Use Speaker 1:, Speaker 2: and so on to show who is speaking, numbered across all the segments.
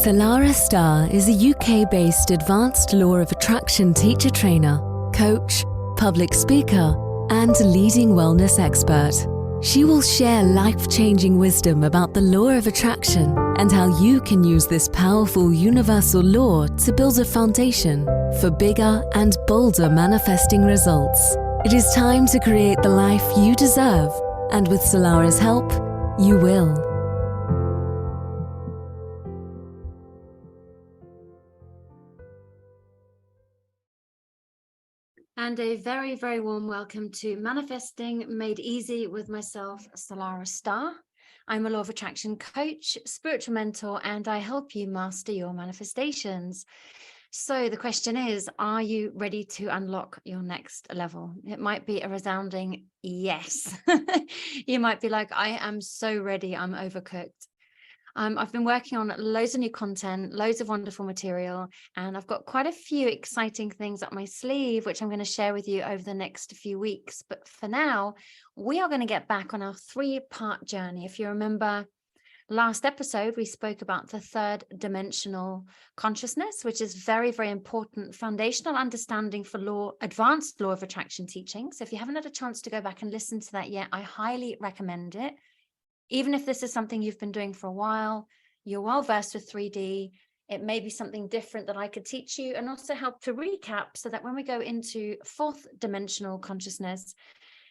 Speaker 1: Salarah Starre is a UK-based advanced law of attraction teacher trainer, coach, public speaker, and leading wellness expert. She will share life-changing wisdom about the law of attraction and how you can use this powerful universal law to build a foundation for bigger and bolder manifesting results. It is time to create the life you deserve, and with Salarah's help, you will.
Speaker 2: And a very, very warm welcome to Manifesting Made Easy with myself, Salarah Starre. I'm a law of attraction coach, spiritual mentor, and I help you master your manifestations. So the question is, are you ready to unlock your next level? It might be a resounding yes. You might be like, I am so ready, I'm overcooked. I've been working on loads of new content, loads of wonderful material, and I've got quite a few exciting things up my sleeve, which I'm going to share with you over the next few weeks. But for now, we are going to get back on our 3-part journey. If you remember, last episode, we spoke about the 3rd dimensional consciousness, which is very, very important foundational understanding for advanced law of attraction teaching. So if you haven't had a chance to go back and listen to that yet, I highly recommend it. Even if this is something you've been doing for a while, you're well versed with 3D, it may be something different that I could teach you and also help to recap so that when we go into 4th dimensional consciousness,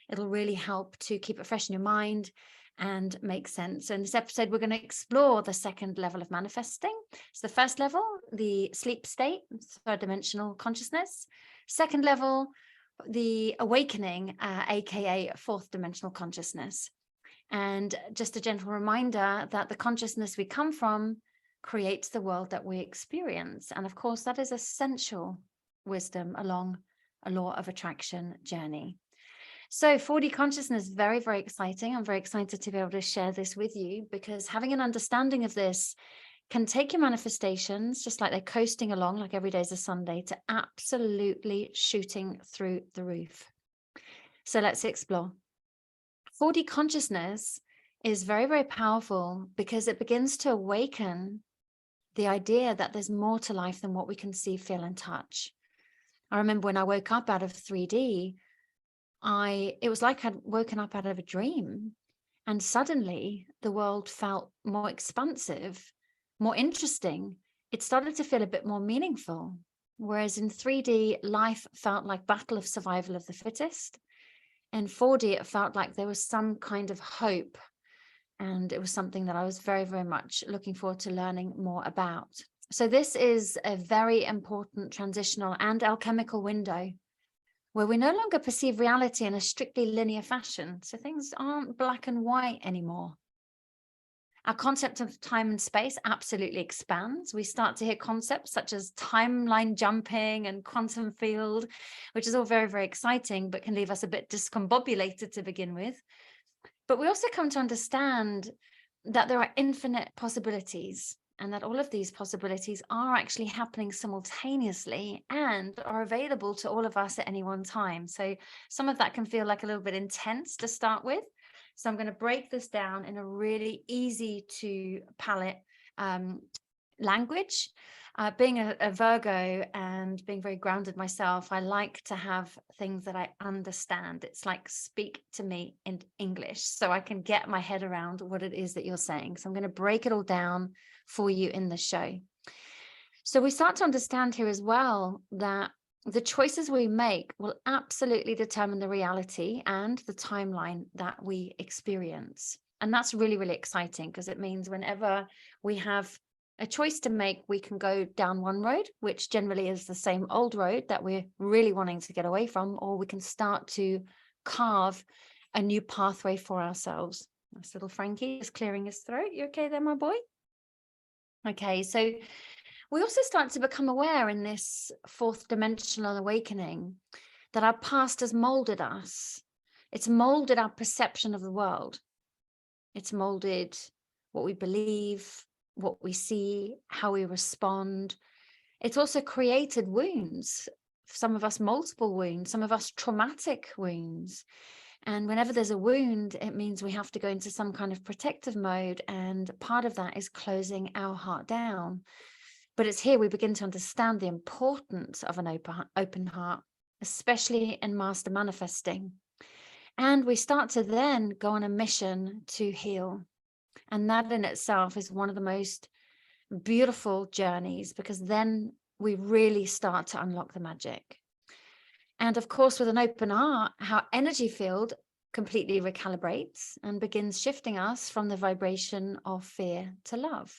Speaker 2: it'll really help to keep it fresh in your mind and make sense. So in this episode, we're going to explore the 2nd level of manifesting. So the 1st level, the sleep state, 3rd dimensional consciousness. 2nd level, the awakening, aka 4th dimensional consciousness. And just a gentle reminder that the consciousness we come from creates the world that we experience. And of course, that is essential wisdom along a law of attraction journey. So 4D consciousness, very, very exciting. I'm very excited to be able to share this with you because having an understanding of this can take your manifestations, just like they're coasting along, like every day is a Sunday, to absolutely shooting through the roof. So let's explore. 4D consciousness is very, very powerful because it begins to awaken the idea that there's more to life than what we can see, feel, and touch. I remember when I woke up out of 3D, it was like I'd woken up out of a dream, and suddenly the world felt more expansive, more interesting. It started to feel a bit more meaningful. Whereas in 3D, life felt like battle of survival of the fittest. In 4D, it felt like there was some kind of hope, and it was something that I was very, very much looking forward to learning more about. So this is a very important transitional and alchemical window where we no longer perceive reality in a strictly linear fashion. So things aren't black and white anymore. Our concept of time and space absolutely expands. We start to hear concepts such as timeline jumping and quantum field, which is all very, very exciting, but can leave us a bit discombobulated to begin with. But we also come to understand that there are infinite possibilities and that all of these possibilities are actually happening simultaneously and are available to all of us at any one time. So some of that can feel like a little bit intense to start with. So I'm going to break this down in a really easy to palate language. Being a Virgo and being very grounded myself, I like to have things that I understand. It's like speak to me in English so I can get my head around what it is that you're saying. So I'm going to break it all down for you in the show. So we start to understand here as well that the choices we make will absolutely determine the reality and the timeline that we experience. And that's really, really exciting because it means whenever we have a choice to make, we can go down one road, which generally is the same old road that we're really wanting to get away from, or we can start to carve a new pathway for ourselves. Nice little Frankie is clearing his throat. You okay there, my boy? Okay, so we also start to become aware in this 4th dimensional awakening that our past has molded us. It's molded our perception of the world. It's molded what we believe, what we see, how we respond. It's also created wounds, some of us multiple wounds, some of us traumatic wounds. And whenever there's a wound, it means we have to go into some kind of protective mode. And part of that is closing our heart down. But it's here we begin to understand the importance of an open heart, especially in master manifesting. And we start to then go on a mission to heal. And that in itself is one of the most beautiful journeys, because then we really start to unlock the magic. And of course, with an open heart, our energy field completely recalibrates and begins shifting us from the vibration of fear to love.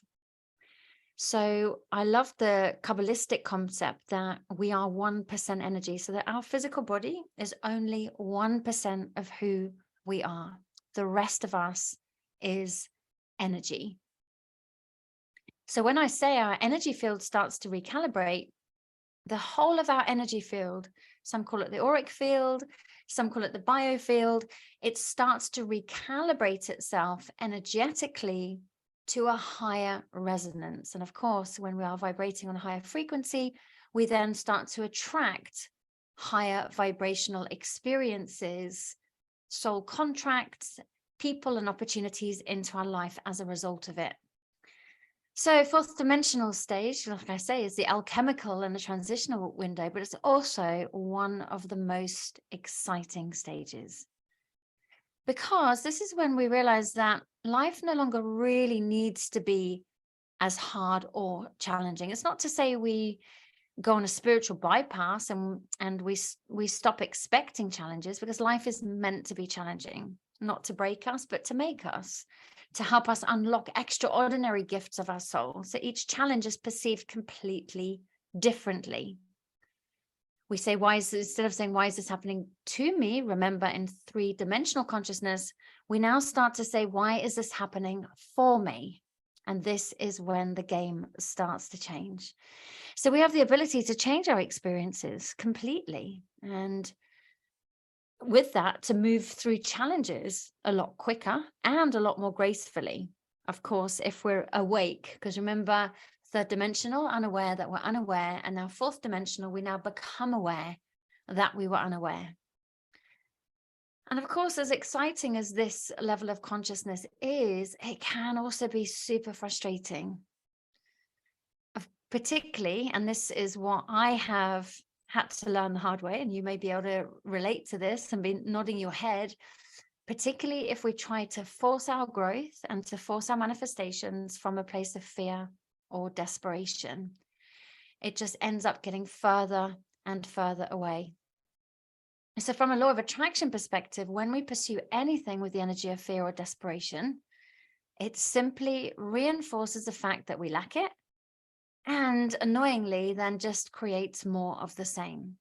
Speaker 2: So I love the Kabbalistic concept that we are 1% energy, so that our physical body is only 1% of who we are. The rest of us is energy. So when I say our energy field starts to recalibrate, the whole of our energy field, some call it the auric field, some call it the biofield, it starts to recalibrate itself energetically to a higher resonance. And of course, when we are vibrating on a higher frequency, we then start to attract higher vibrational experiences, soul contracts, people and opportunities into our life as a result of it. So fourth dimensional stage, like I say, is the alchemical and the transitional window, but it's also one of the most exciting stages. Because this is when we realize that life no longer really needs to be as hard or challenging. It's not to say we go on a spiritual bypass and we stop expecting challenges, because life is meant to be challenging, not to break us, but to make us, to help us unlock extraordinary gifts of our soul. So each challenge is perceived completely differently. We say, instead of saying, why is this happening to me? Remember, in 3-dimensional consciousness, we now start to say, why is this happening for me? And this is when the game starts to change. So we have the ability to change our experiences completely. And with that, to move through challenges a lot quicker and a lot more gracefully. Of course, if we're awake, because remember, 3rd dimensional, unaware that we're unaware, and now 4th dimensional, we now become aware that we were unaware. And of course, as exciting as this level of consciousness is, it can also be super frustrating. Particularly, and this is what I have had to learn the hard way, and you may be able to relate to this and be nodding your head, particularly if we try to force our growth and to force our manifestations from a place of fear or desperation. It just ends up getting further and further away. So from a law of attraction perspective, when we pursue anything with the energy of fear or desperation, it simply reinforces the fact that we lack it, and annoyingly then just creates more of the same.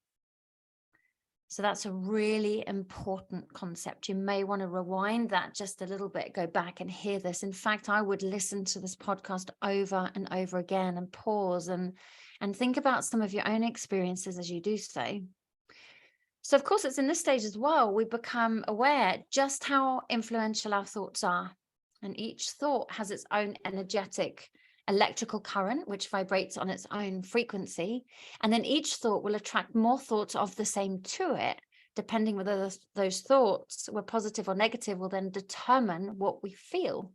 Speaker 2: So that's a really important concept. You may want to rewind that just a little bit, go back and hear this. In fact, I would listen to this podcast over and over again and pause and think about some of your own experiences as you do so. So of course, it's in this stage as well, we become aware just how influential our thoughts are. And each thought has its own energetic electrical current, which vibrates on its own frequency. And then each thought will attract more thoughts of the same to it, depending whether those thoughts were positive or negative will then determine what we feel.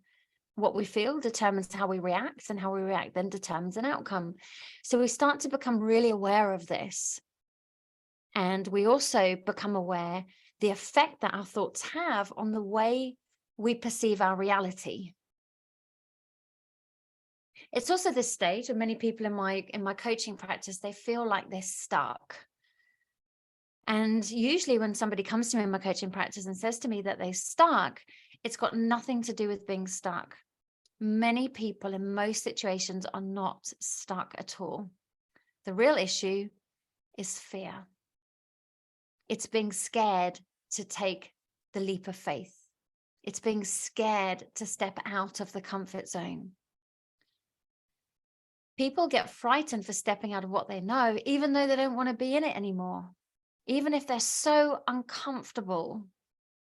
Speaker 2: What we feel determines how we react, and how we react then determines an outcome. So we start to become really aware of this. And we also become aware the effect that our thoughts have on the way we perceive our reality. It's also this stage, and many people in my coaching practice, they feel like they're stuck. And usually when somebody comes to me in my coaching practice and says to me that they're stuck, it's got nothing to do with being stuck. Many people in most situations are not stuck at all. The real issue is fear. It's being scared to take the leap of faith. It's being scared to step out of the comfort zone. People get frightened for stepping out of what they know, even though they don't want to be in it anymore. Even if they're so uncomfortable,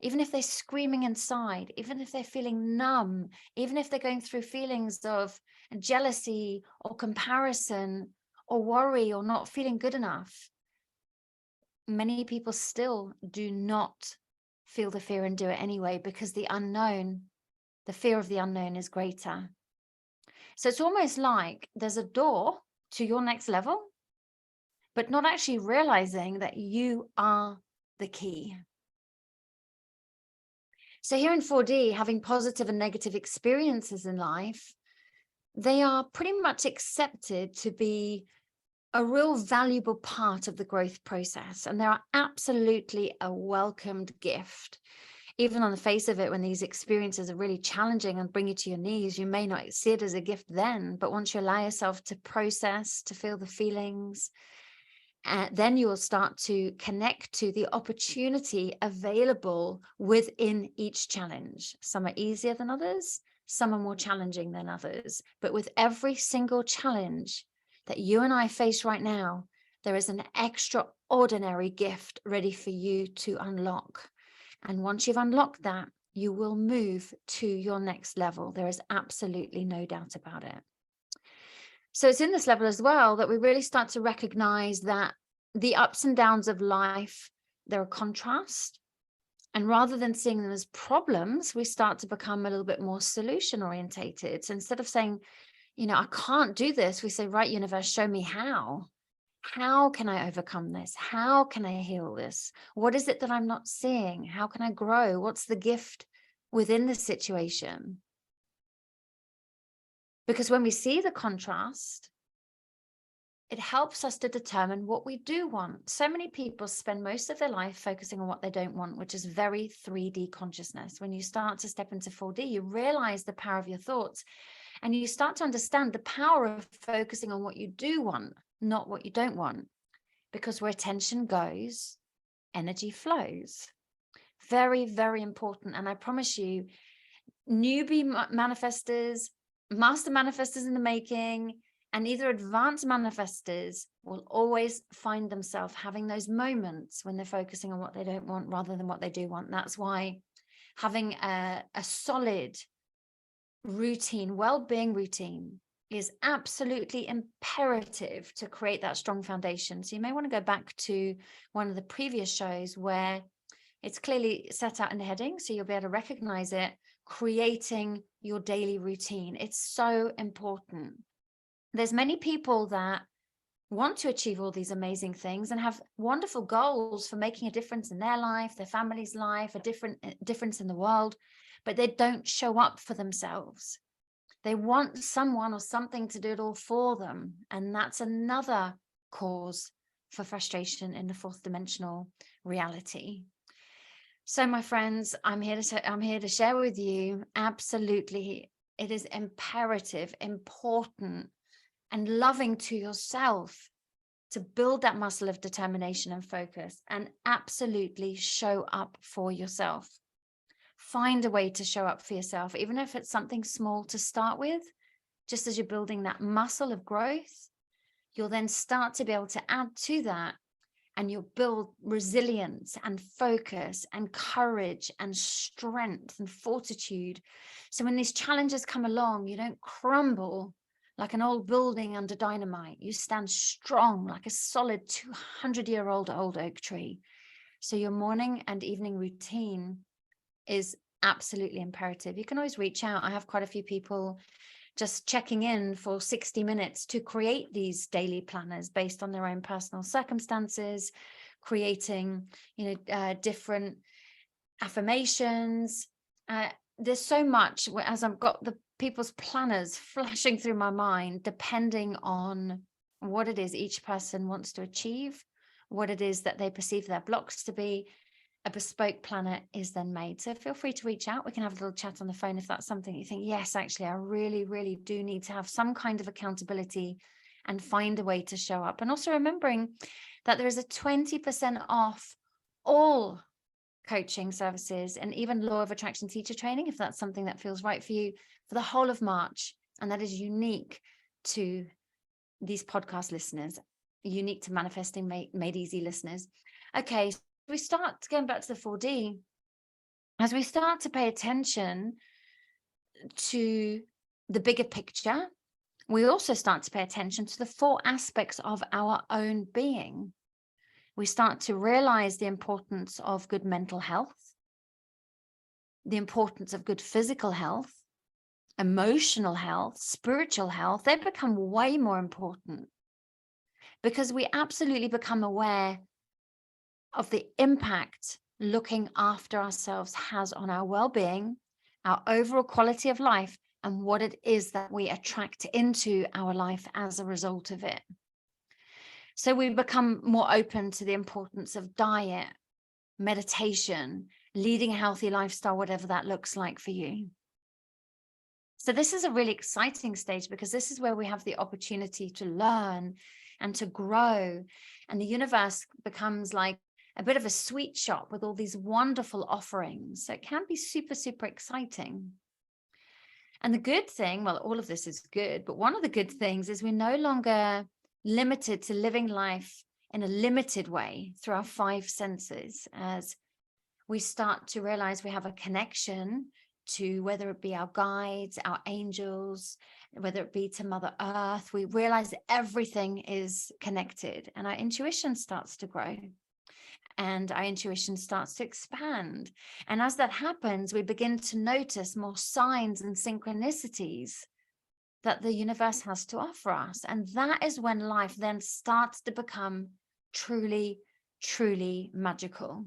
Speaker 2: even if they're screaming inside, even if they're feeling numb, even if they're going through feelings of jealousy or comparison or worry or not feeling good enough, many people still do not feel the fear and do it anyway, because the unknown, the fear of the unknown is greater. So it's almost like there's a door to your next level, but not actually realizing that you are the key. So here in 4D, having positive and negative experiences in life, they are pretty much accepted to be a real valuable part of the growth process. And they are absolutely a welcomed gift. Even on the face of it, when these experiences are really challenging and bring you to your knees, you may not see it as a gift then, but once you allow yourself to process, to feel the feelings, then you will start to connect to the opportunity available within each challenge. Some are easier than others, some are more challenging than others, but with every single challenge that you and I face right now, there is an extraordinary gift ready for you to unlock. And once you've unlocked that, you will move to your next level. There is absolutely no doubt about it. So it's in this level as well that we really start to recognize that the ups and downs of life, they're a contrast. And rather than seeing them as problems, we start to become a little bit more solution orientated. So instead of saying, I can't do this, we say, right, universe, show me how. How can I overcome this? How can I heal this? What is it that I'm not seeing? How can I grow? What's the gift within the situation? Because when we see the contrast, it helps us to determine what we do want. So many people spend most of their life focusing on what they don't want, which is very 3D consciousness. When you start to step into 4D, you realize the power of your thoughts, and you start to understand the power of focusing on what you do want, not what you don't want. Because where attention goes, energy flows. Very, very important. And I promise you, newbie manifestors, master manifestors in the making, and either advanced manifestors will always find themselves having those moments when they're focusing on what they don't want rather than what they do want. That's why having a solid routine, well-being routine, is absolutely imperative to create that strong foundation. So you may want to go back to one of the previous shows where it's clearly set out in the heading, so you'll be able to recognize it, creating your daily routine. It's so important. There's many people that want to achieve all these amazing things and have wonderful goals for making a difference in their life, their family's life, a difference in the world, but they don't show up for themselves. They want someone or something to do it all for them. And that's another cause for frustration in the fourth dimensional reality. So my friends, I'm here to share with you, absolutely, it is imperative, important, and loving to yourself to build that muscle of determination and focus, and absolutely show up for yourself. Find a way to show up for yourself, even if it's something small to start with. Just as you're building that muscle of growth, you'll then start to be able to add to that, and you'll build resilience and focus and courage and strength and fortitude. So when these challenges come along, you don't crumble like an old building under dynamite. You stand strong like a solid 200-year-old old oak tree. So your morning and evening routine is absolutely imperative. You can always reach out. I have quite a few people just checking in for 60 minutes to create these daily planners based on their own personal circumstances, creating, different affirmations. There's so much, as I've got the people's planners flashing through my mind, depending on what it is each person wants to achieve, what it is that they perceive their blocks to be. A bespoke planner is then made. So feel free to reach out. We can have a little chat on the phone if that's something you think, yes, actually, I really, really do need to have some kind of accountability and find a way to show up. And also remembering that there is a 20% off all coaching services and even law of attraction teacher training, if that's something that feels right for you, for the whole of March. And that is unique to these podcast listeners, unique to Manifesting Made Easy listeners. Okay, so we start going back to the 4D. As we start to pay attention to the bigger picture, we also start to pay attention to the 4 aspects of our own being. We start to realize the importance of good mental health, the importance of good physical health, emotional health, spiritual health, they become way more important, because we absolutely become aware of the impact looking after ourselves has on our well-being, our overall quality of life, and what it is that we attract into our life as a result of it. So we become more open to the importance of diet, meditation, leading a healthy lifestyle, whatever that looks like for you. So this is a really exciting stage, because this is where we have the opportunity to learn and to grow. And the universe becomes like a bit of a sweet shop with all these wonderful offerings. So it can be super, super exciting. And the good thing, well, all of this is good, but one of the good things is we're no longer limited to living life in a limited way through our 5 senses, as we start to realize we have a connection to, whether it be our guides, our angels, whether it be to Mother Earth. We realize that everything is connected, and our intuition starts to grow, and our intuition starts to expand. And as that happens, we begin to notice more signs and synchronicities that the universe has to offer us. And that is when life then starts to become truly, truly magical.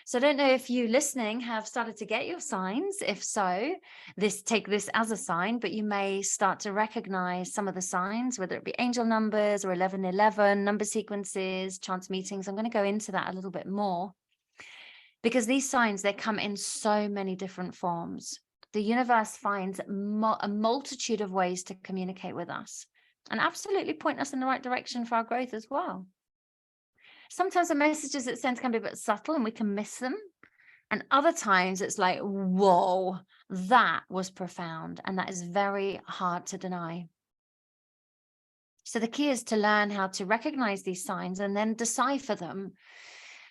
Speaker 2: So I don't know if you listening have started to get your signs. If so, take this as a sign, but you may start to recognize some of the signs, whether it be angel numbers or 1111, number sequences, chance meetings. I'm going to go into that a little bit more, because these signs, they come in so many different forms. The universe finds a multitude of ways to communicate with us and absolutely point us in the right direction for our growth as well. Sometimes the messages it sends can be a bit subtle and we can miss them. And other times it's like, whoa, that was profound. And that is very hard to deny. So the key is to learn how to recognize these signs and then decipher them.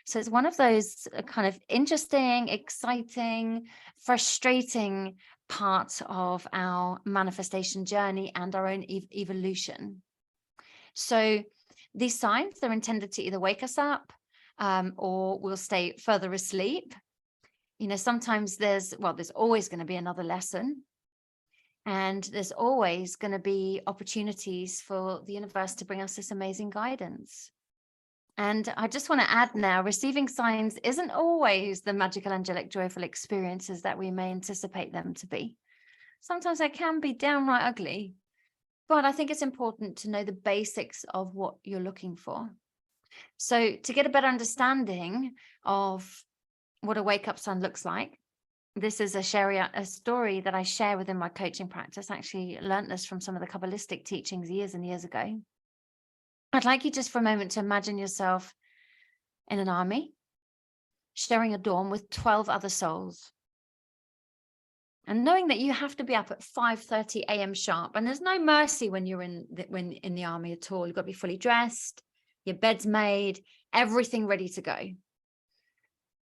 Speaker 2: So it's one of those kind of interesting, exciting, frustrating parts of our manifestation journey and our own evolution. So these signs, they're intended to either wake us up or we'll stay further asleep. You know, sometimes there's always going to be another lesson. And there's always going to be opportunities for the universe to bring us this amazing guidance. And I just want to add now, receiving signs isn't always the magical, angelic, joyful experiences that we may anticipate them to be. Sometimes they can be downright ugly. But I think it's important to know the basics of what you're looking for. So to get a better understanding of what a wake-up sign looks like, this is a story that I share within my coaching practice. I actually learned this from some of the Kabbalistic teachings years and years ago. I'd like you just for a moment to imagine yourself in an army, sharing a dorm with 12 other souls. And knowing that you have to be up at 5:30 a.m. sharp, and there's no mercy when you're in the army at all. You've got to be fully dressed, your bed's made, everything ready to go.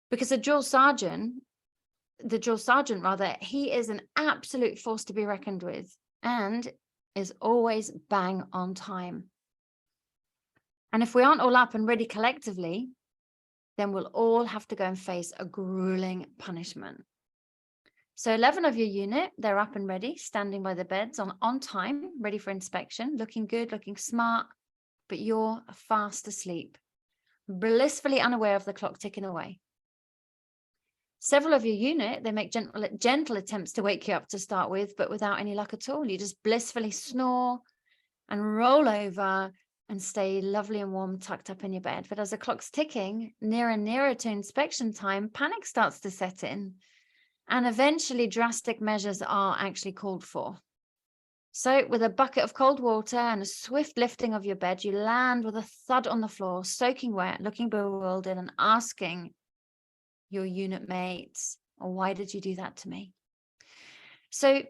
Speaker 2: Because the drill sergeant, he is an absolute force to be reckoned with and is always bang on time. And if we aren't all up and ready collectively, then we'll all have to go and face a grueling punishment. So 11 of your unit, they're up and ready, standing by the beds on time, ready for inspection, looking good, looking smart, but you're fast asleep, blissfully unaware of the clock ticking away. Several of your unit, they make gentle attempts to wake you up to start with, but without any luck at all. You just blissfully snore and roll over and stay lovely and warm, tucked up in your bed. But as the clock's ticking, nearer and nearer to inspection time, panic starts to set in. And eventually drastic measures are actually called for. So with a bucket of cold water and a swift lifting of your bed, you land with a thud on the floor, soaking wet, looking bewildered and asking your unit mates, why did you do that to me? So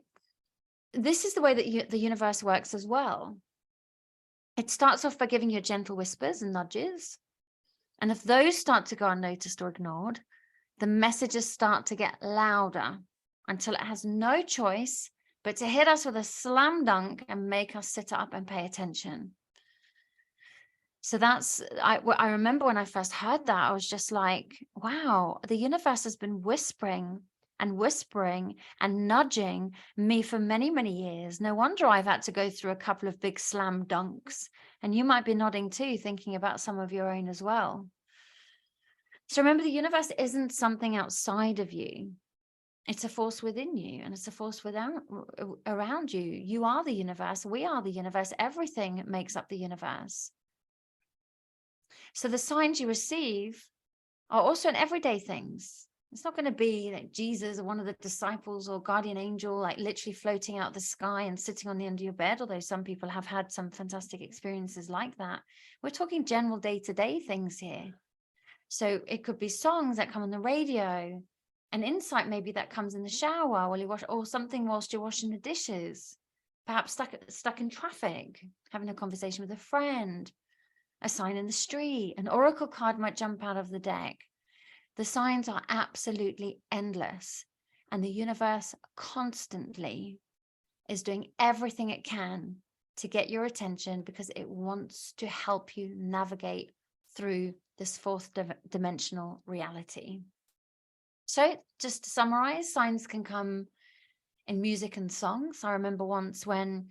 Speaker 2: this is the way that the universe works as well. It starts off by giving you gentle whispers and nudges. And if those start to go unnoticed or ignored, the messages start to get louder until it has no choice but to hit us with a slam dunk and make us sit up and pay attention. So I remember when I first heard that, I was just like, wow, the universe has been whispering and whispering and nudging me for many, many years. No wonder I've had to go through a couple of big slam dunks. And you might be nodding too, thinking about some of your own as well. So remember, the universe isn't something outside of you. It's a force within you, and it's a force around you. You are the universe. We are the universe. Everything makes up the universe. So the signs you receive are also in everyday things. It's not going to be like Jesus or one of the disciples or guardian angel, like literally floating out the sky and sitting on the end of your bed, although some people have had some fantastic experiences like that. We're talking general day-to-day things here. So it could be songs that come on the radio, an insight maybe that comes in the shower while you wash, or something whilst you're washing the dishes, perhaps stuck in traffic, having a conversation with a friend, a sign in the street, an oracle card might jump out of the deck. The signs are absolutely endless, and the universe constantly is doing everything it can to get your attention because it wants to help you navigate through this fourth dimensional reality. So just to summarize, signs can come in music and songs. I remember once when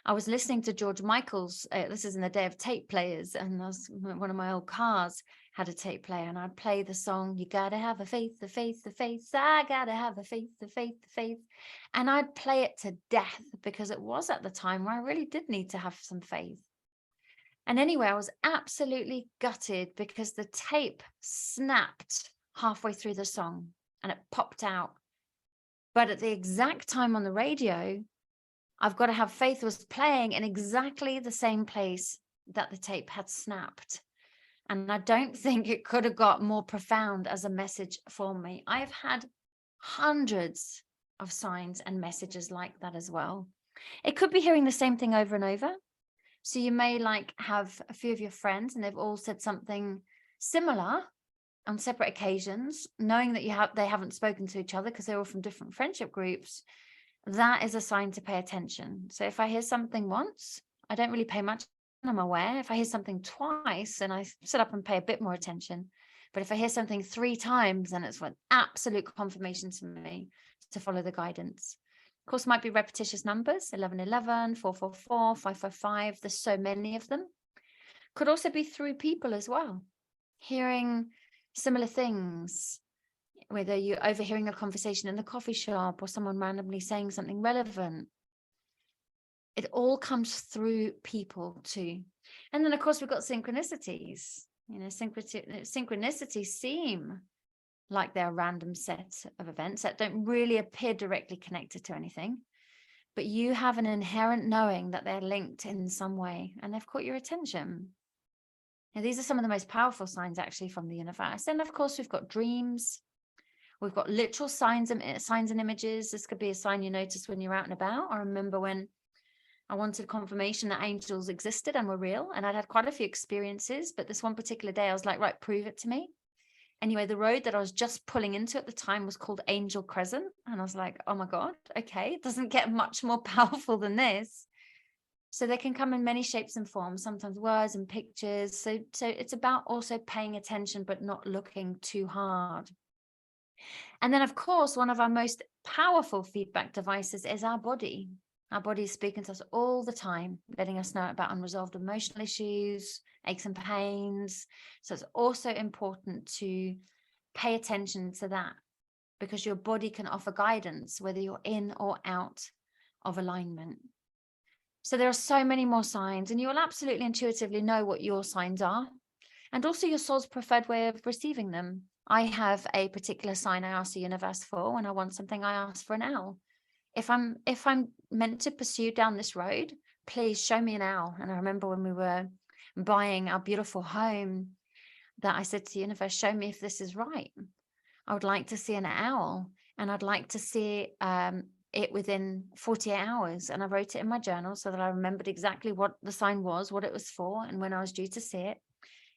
Speaker 2: I was listening to George Michael's, this is in the day of tape players, and one of my old cars had a tape player, and I'd play the song, you gotta have a faith, the faith, the faith, I gotta have a faith, the faith, the faith. And I'd play it to death because it was at the time where I really did need to have some faith. And anyway, I was absolutely gutted because the tape snapped halfway through the song and it popped out. But at the exact time on the radio, I've Got to Have Faith was playing in exactly the same place that the tape had snapped. And I don't think it could have got more profound as a message for me. I've had hundreds of signs and messages like that as well. It could be hearing the same thing over and over. So you may have a few of your friends and they've all said something similar on separate occasions, knowing that they haven't spoken to each other because they're all from different friendship groups. That is a sign to pay attention. So if I hear something once, I don't really pay much, I'm aware. If I hear something twice, and I sit up and pay a bit more attention. But if I hear something 3 times, then it's an absolute confirmation to me to follow the guidance. Of course, it might be repetitious numbers, 1111, 444, 555. There's so many of them. Could also be through people as well, hearing similar things, whether you're overhearing a conversation in the coffee shop or someone randomly saying something relevant. It all comes through people too. And then, of course, we've got synchronicities. Synchronicities seem like they're a random set of events that don't really appear directly connected to anything, but you have an inherent knowing that they're linked in some way and they've caught your attention. Now, these are some of the most powerful signs actually from the universe. And of course, we've got dreams. We've got literal signs and images. This could be a sign you notice when you're out and about. I remember when I wanted confirmation that angels existed and were real, and I'd had quite a few experiences, but this one particular day I was like, right, prove it to me. Anyway, the road that I was just pulling into at the time was called Angel Crescent. And I was like, oh my God, okay, it doesn't get much more powerful than this. So they can come in many shapes and forms, sometimes words and pictures. So it's about also paying attention, but not looking too hard. And then, of course, one of our most powerful feedback devices is our body. Our body is speaking to us all the time, letting us know about unresolved emotional issues, aches and pains. So it's also important to pay attention to that, because your body can offer guidance whether you're in or out of alignment. So there are so many more signs, and you will absolutely intuitively know what your signs are, and also your soul's preferred way of receiving them. I have a particular sign I ask the universe for. When I want something, I ask for an owl. If I'm meant to pursue down this road, please show me an owl. And I remember when we were buying our beautiful home that I said to the universe, show me if this is right. I would like to see an owl, and I'd like to see it within 48 hours. And I wrote it in my journal so that I remembered exactly what the sign was, what it was for, and when I was due to see it.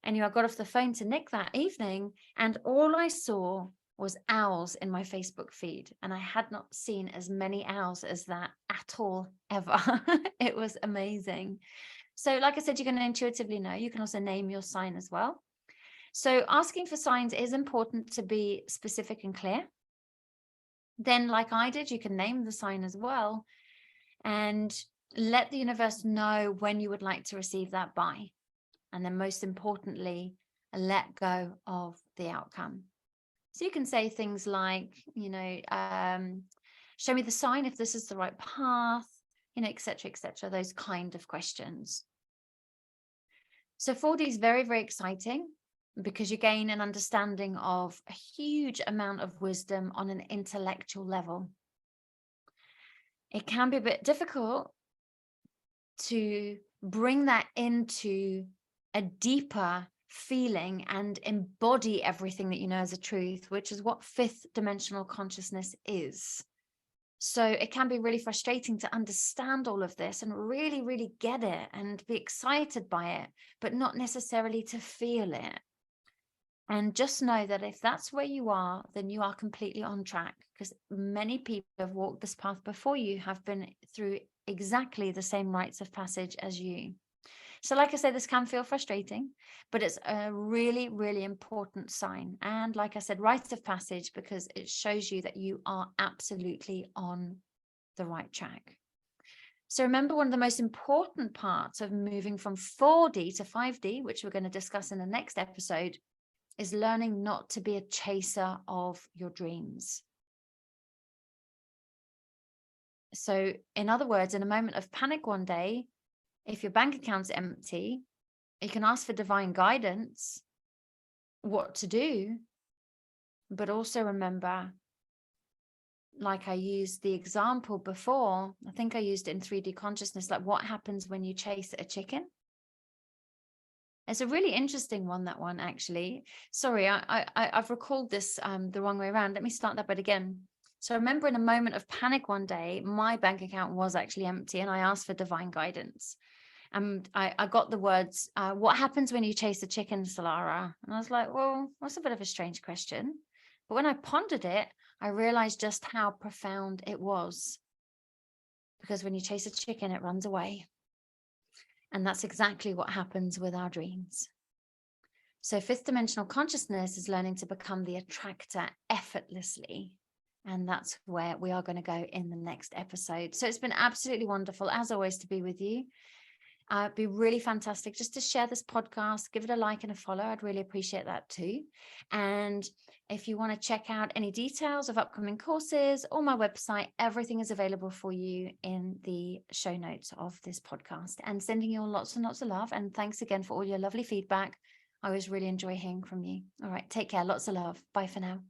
Speaker 2: And I got off the phone to Nick that evening, and all I saw was owls in my Facebook feed. And I had not seen as many owls as that at all, ever. It was amazing. So like I said, you're going to intuitively know. You can also name your sign as well. So asking for signs is important to be specific and clear. Then, like I did, you can name the sign as well and let the universe know when you would like to receive that by. And then most importantly, let go of the outcome. So you can say things like, show me the sign if this is the right path, et cetera, those kind of questions. So 4D is very, very exciting because you gain an understanding of a huge amount of wisdom on an intellectual level. It can be a bit difficult to bring that into a deeper feeling and embody everything that you know as a truth, which is what fifth dimensional consciousness is. So it can be really frustrating to understand all of this and really, really get it and be excited by it, but not necessarily to feel it. And just know that if that's where you are, then you are completely on track, because many people have walked this path before you, have been through exactly the same rites of passage as you. So like I said, this can feel frustrating, but it's a really, really important sign. And like I said, rites of passage, because it shows you that you are absolutely on the right track. So remember, one of the most important parts of moving from 4D to 5D, which we're going to discuss in the next episode, is learning not to be a chaser of your dreams. So in other words, in a moment of panic one day, if your bank account's empty, you can ask for divine guidance, what to do, but also remember, like I used the example before, I think I used it in 3D consciousness, like what happens when you chase a chicken? It's a really interesting one, that one, actually. Sorry, I've recalled this the wrong way around. Let me start that bit again. So I remember in a moment of panic one day, my bank account was actually empty and I asked for divine guidance. And I got the words, what happens when you chase a chicken, Salarah? And I was like, well, that's a bit of a strange question. But when I pondered it, I realized just how profound it was. Because when you chase a chicken, it runs away. And that's exactly what happens with our dreams. So fifth dimensional consciousness is learning to become the attractor effortlessly. And that's where we are going to go in the next episode. So it's been absolutely wonderful, as always, to be with you. It'd be really fantastic just to share this podcast, give it a like and a follow. I'd really appreciate that too. And if you want to check out any details of upcoming courses or my website, everything is available for you in the show notes of this podcast. And sending you all lots and lots of love. And thanks again for all your lovely feedback. I always really enjoy hearing from you. All right, take care. Lots of love. Bye for now.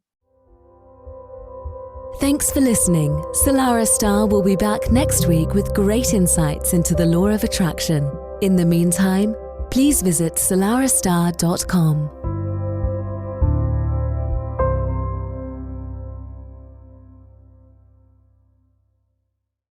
Speaker 1: Thanks for listening. Salarah Starre will be back next week with great insights into the law of attraction. In the meantime, please visit salarahstarre.com.